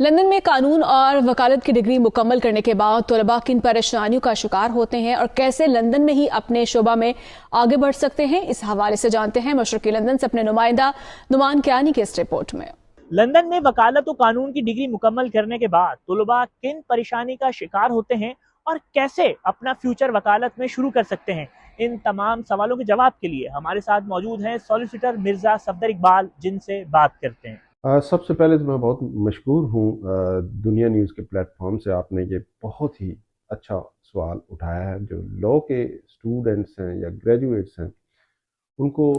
London میں قانون اور وکالت کی ڈگری مکمل کرنے کے بعد طلباء کن پریشانیوں کا شکار ہوتے ہیں اور کیسے لندن میں ہی اپنے شعبہ میں آگے بڑھ سکتے ہیں، اس حوالے سے جانتے ہیں مشرقی لندن سے اپنے نمائندہ نعمان کیانی کی اس رپورٹ میں۔ لندن میں وکالت و قانون کی ڈگری مکمل کرنے کے بعد طلباء کن پریشانی کا شکار ہوتے ہیں اور کیسے اپنا فیوچر وکالت میں شروع کر سکتے ہیں، ان تمام سوالوں کے جواب کے لیے ہمارے ساتھ موجود ہیں سولیسیٹر مرزا صفدر اقبال، جن سے بات کرتے ہیں۔ سب سے پہلے تو میں بہت مشکور ہوں دنیا نیوز کے پلیٹ فارم سے، آپ نے یہ بہت ہی اچھا سوال اٹھایا ہے۔ جو لاء کے اسٹوڈنٹس ہیں یا گریجویٹس ہیں ان کو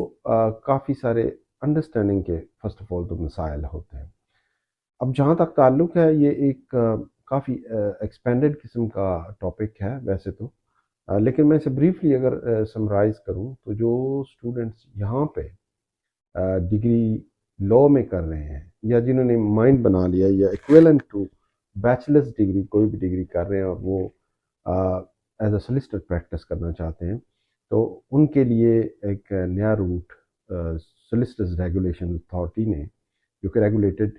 کافی سارے انڈرسٹینڈنگ کے فرسٹ آف آل تو مسائل ہوتے ہیں۔ اب جہاں تک تعلق ہے، یہ ایک کافی ایکسپینڈڈ قسم کا ٹاپک ہے ویسے تو، لیکن میں اسے بریفلی اگر سمرائز کروں تو جو اسٹوڈنٹس یہاں پہ ڈگری لاء میں کر رہے ہیں یا جنہوں نے مائنڈ بنا لیا یا ایکویلنٹ ٹو بیچلرز ڈگری کوئی بھی ڈگری کر رہے ہیں اور وہ ایز اے سولسٹر پریکٹس کرنا چاہتے ہیں، تو ان کے لیے ایک نیا روٹ سولسٹرز ریگولیشن اتھارٹی نے، جو کہ ریگولیٹڈ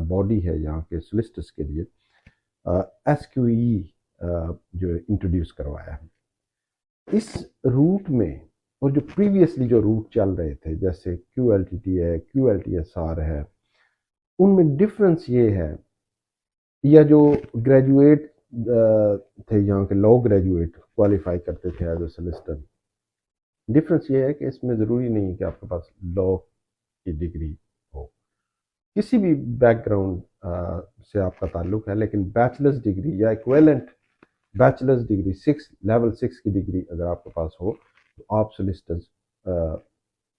باڈی ہے یہاں کے سولسٹرز کے لیے، SQE جو انٹروڈیوس کروایا ہے۔ اس روٹ میں اور جو پریویسلی جو روٹ چل رہے تھے جیسے QLTT ہے، QLTSR ہے، ان میں ڈفرنس یہ ہے، یا جو گریجویٹ تھے یہاں کے لاء گریجویٹ کوالیفائی کرتے تھے ایز اے سولسٹر، ڈفرنس یہ ہے کہ اس میں ضروری نہیں ہے کہ آپ کے پاس لاء کی ڈگری ہو، کسی بھی بیک گراؤنڈ سے آپ کا تعلق ہے، لیکن بیچلرز ڈگری یا ایکویلنٹ بیچلرز ڈگری لیول 6 کی ڈگری اگر آپ کے پاس ہو تو آپ سولسٹر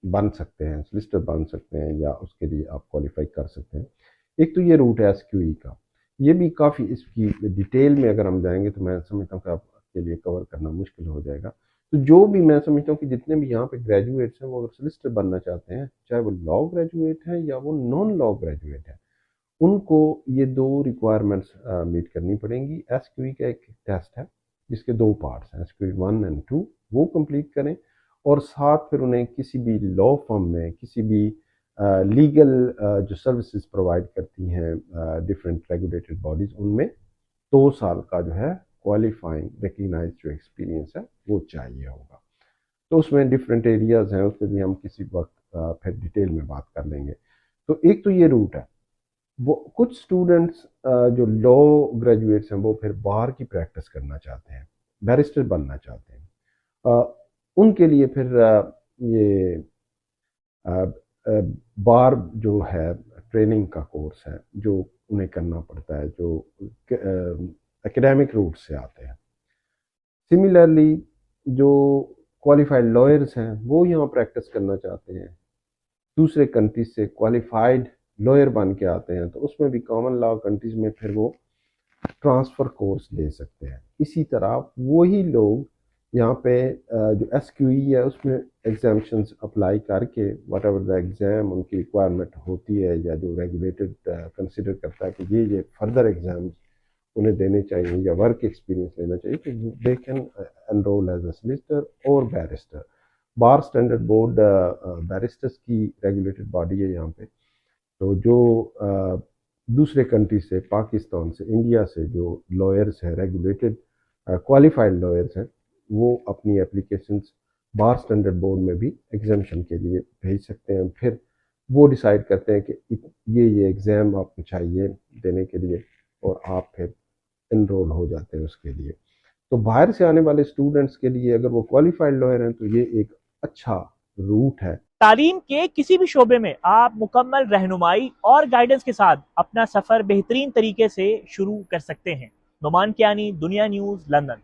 بن سکتے ہیں، سولسٹر بن سکتے ہیں یا اس کے لیے آپ کوالیفائی کر سکتے ہیں۔ ایک تو یہ روٹ ہے SQE کا، یہ بھی کافی اس کی ڈیٹیل میں اگر ہم جائیں گے تو میں سمجھتا ہوں کہ آپ کے لیے کور کرنا مشکل ہو جائے گا۔ تو جو بھی میں سمجھتا ہوں کہ جتنے بھی یہاں پہ گریجویٹس ہیں وہ اگر سولسٹر بننا چاہتے ہیں، چاہے وہ لاء گریجویٹ ہیں یا وہ نان لاء گریجویٹ ہیں، ان کو یہ دو ریکوائرمنٹس میٹ کرنی پڑیں گی۔ SQE کا ایک ٹیسٹ ہے جس کے دو پارٹس ہیں، SQE 1 اور 2، وہ کمپلیٹ کریں اور ساتھ پھر انہیں کسی بھی لاء فرم میں، کسی بھی لیگل جو سروسز پرووائڈ کرتی ہیں ڈفرینٹ ریگولیٹڈ باڈیز، ان میں 2 سال کا جو ہے کوالیفائنگ ریکگنائز جو ایکسپیرینس ہے وہ چاہیے ہوگا۔ تو اس میں ڈفرینٹ ایریاز ہیں، اس پہ بھی ہم کسی وقت پھر ڈیٹیل میں بات کر لیں گے۔ تو ایک تو یہ روٹ ہے۔ وہ کچھ اسٹوڈنٹس جو لاء گریجویٹس ہیں وہ پھر بار کی پریکٹس کرنا چاہتے ہیں، بیرسٹر بننا چاہتے ہیں، ان کے لیے پھر یہ بار جو ہے ٹریننگ کا کورس ہے جو انہیں کرنا پڑتا ہے، جو اکیڈیمک روٹ سے آتے ہیں۔ سملرلی جو کوالیفائڈ لائرز ہیں وہ یہاں پریکٹس کرنا چاہتے ہیں، دوسرے کنٹریز سے کوالیفائڈ لائر بن کے آتے ہیں، تو اس میں بھی کامن لاء کنٹریز میں پھر وہ ٹرانسفر کورس لے سکتے ہیں۔ اسی طرح وہی لوگ یہاں پہ جو SQE ہے اس میں ایگزامشنز اپلائی کر کے what ever the exam in کی ریکوائرمنٹ ہوتی ہے یا جو ریگولیٹڈ کنسیڈر کرتا ہے کہ یہ فردر ایگزامز انہیں دینے چاہیے یا ورک ایکسپیرینس لینا چاہیے، تو دے کین انرول ایز اے سولسٹر اور بیرسٹر۔ بار اسٹینڈرڈ بورڈ بیرسٹرس کی ریگولیٹڈ باڈی ہے یہاں پہ، تو جو دوسرے کنٹری سے، پاکستان سے، انڈیا سے جو لائرس ہیں، ریگولیٹڈ کوالیفائڈ لائرس ہیں، وہ اپنی اپلیکیشنز بار اسٹینڈرڈ بورڈ میں بھی ایگزامشن کے لیے بھیج سکتے ہیں۔ پھر وہ ڈیسائیڈ کرتے ہیں کہ یہ ایگزام آپ کو چاہیے دینے کے لیے اور آپ پھر انرول ہو جاتے ہیں اس کے لیے۔ تو باہر سے آنے والے اسٹوڈنٹس کے لیے اگر وہ کوالیفائڈ لائر ہیں تو یہ ایک اچھا روٹ ہے۔ تعلیم کے کسی بھی شعبے میں آپ مکمل رہنمائی اور گائیڈنس کے ساتھ اپنا سفر بہترین طریقے سے شروع کر سکتے ہیں۔ نعمان کیانی، دنیا نیوز، لندن۔